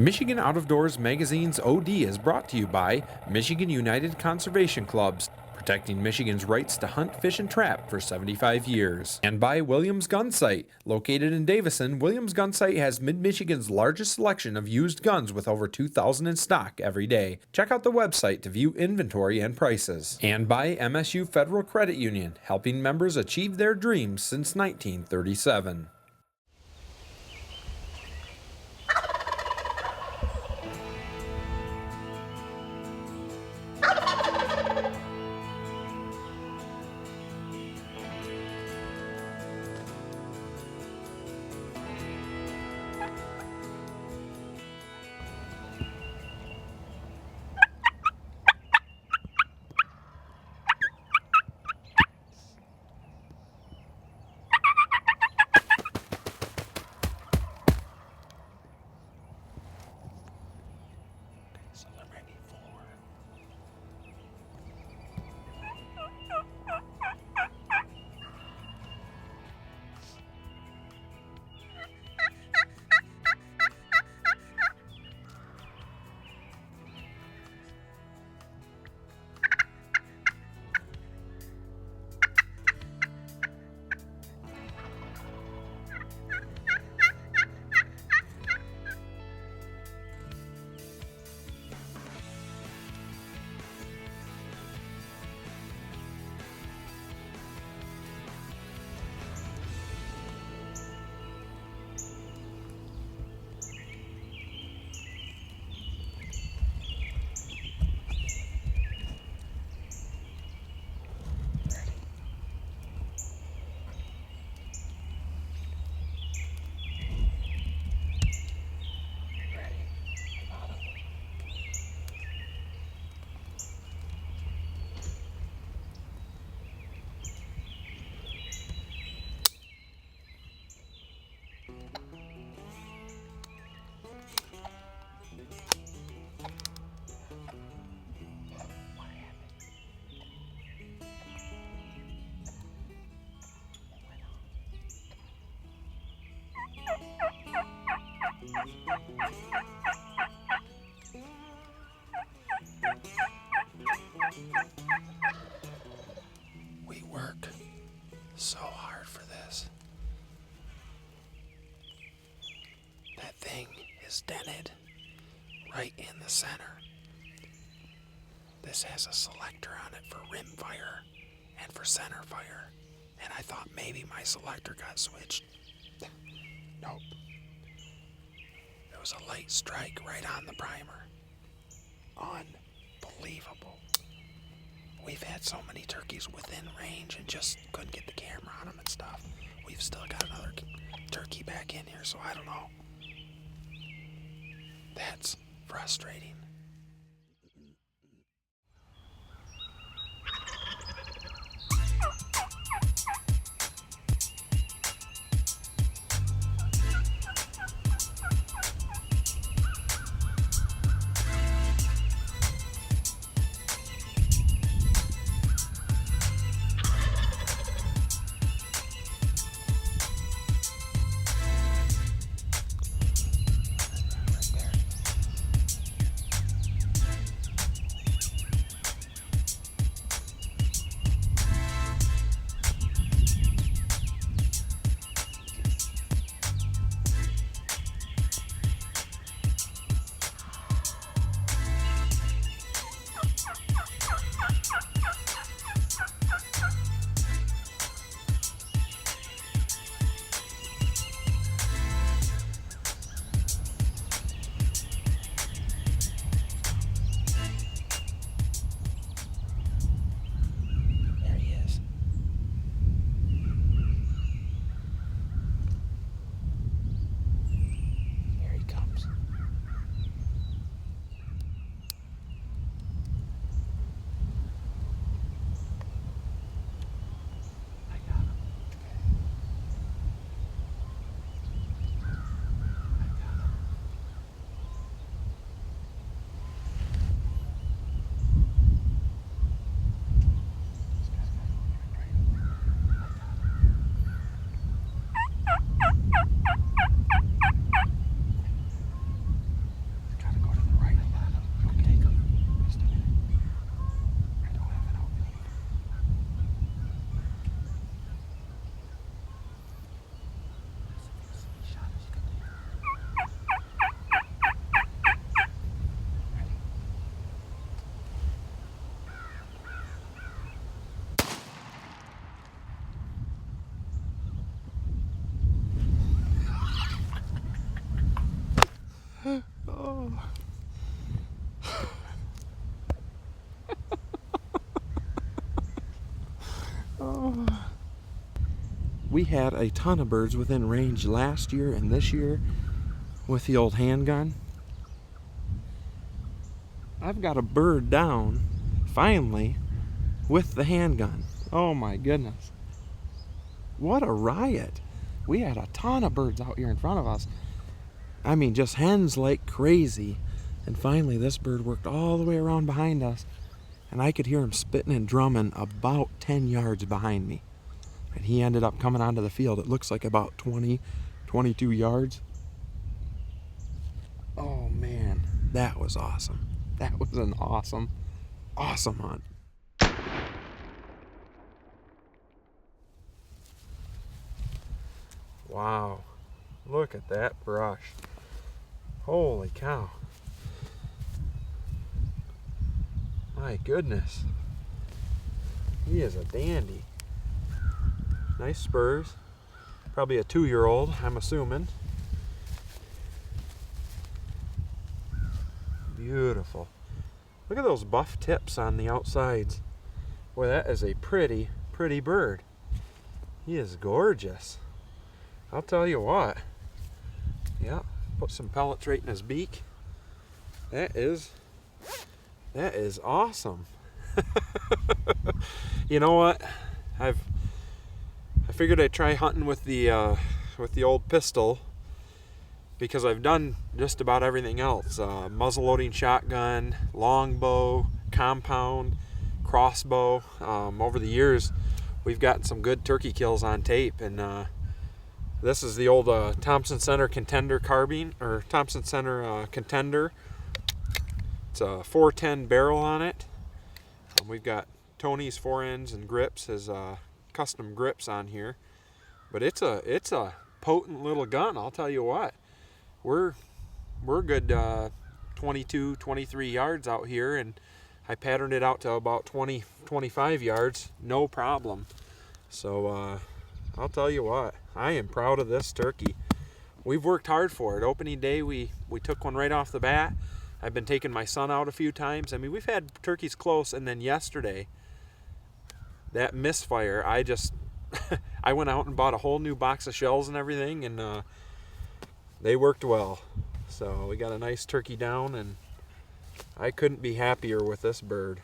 Michigan Out of Doors Magazine's OD is brought to you by Michigan United Conservation Clubs, protecting Michigan's rights to hunt, fish, and trap for 75 years. And by Williams Gun Sight. Located in Davison, Williams Gun Sight has Mid-Michigan's largest selection of used guns with over 2,000 in stock every day. Check out the website to view inventory and prices. And by MSU Federal Credit Union, helping members achieve their dreams since 1937. We work so hard for this. That thing is dented right in the center. This has a selector on it for rim fire and for center fire. And I thought maybe my selector got switched. Nope. There was a light strike right on the primer. Unbelievable. We've had so many turkeys within range and just couldn't get the camera on them and stuff. We've still got another turkey back in here, so I don't know. That's frustrating. Oh. We had a ton of birds within range last year and this year with the old handgun. I've got a bird down, finally, with the handgun. Oh my goodness. What a riot. We had a ton of birds out here in front of us. I mean, just hens like crazy. And finally, this bird worked all the way around behind us. And I could hear him spitting and drumming about 10 yards behind me. And he ended up coming onto the field. It looks like about 20, 22 yards. Oh man, that was awesome. That was an awesome, awesome hunt. Wow, look at that brush. Holy cow. My goodness. He is a dandy. Nice spurs. Probably a 2-year-old, I'm assuming. Beautiful. Look at those buff tips on the outsides. Boy, that is a pretty, pretty bird. He is gorgeous. I'll tell you what. Yeah, put some pellets right in his beak. That is awesome. You know what? I figured I'd try hunting with the old pistol, because I've done just about everything else. Muzzle-loading shotgun, longbow, compound, crossbow. Over the years, we've gotten some good turkey kills on tape, and this is the old Thompson Center Contender carbine, or Thompson Center Contender. It's a 410 barrel on it. We've got Tony's forends and grips, his custom grips on here. But it's a potent little gun, I'll tell you what. We're good 22, 23 yards out here, and I patterned it out to about 20, 25 yards, no problem. So I'll tell you what, I am proud of this turkey. We've worked hard for it. Opening day, we took one right off the bat. I've been taking my son out a few times. I mean, we've had turkeys close, and then yesterday, that misfire, I went out and bought a whole new box of shells and everything, and they worked well. So we got a nice turkey down, and I couldn't be happier with this bird.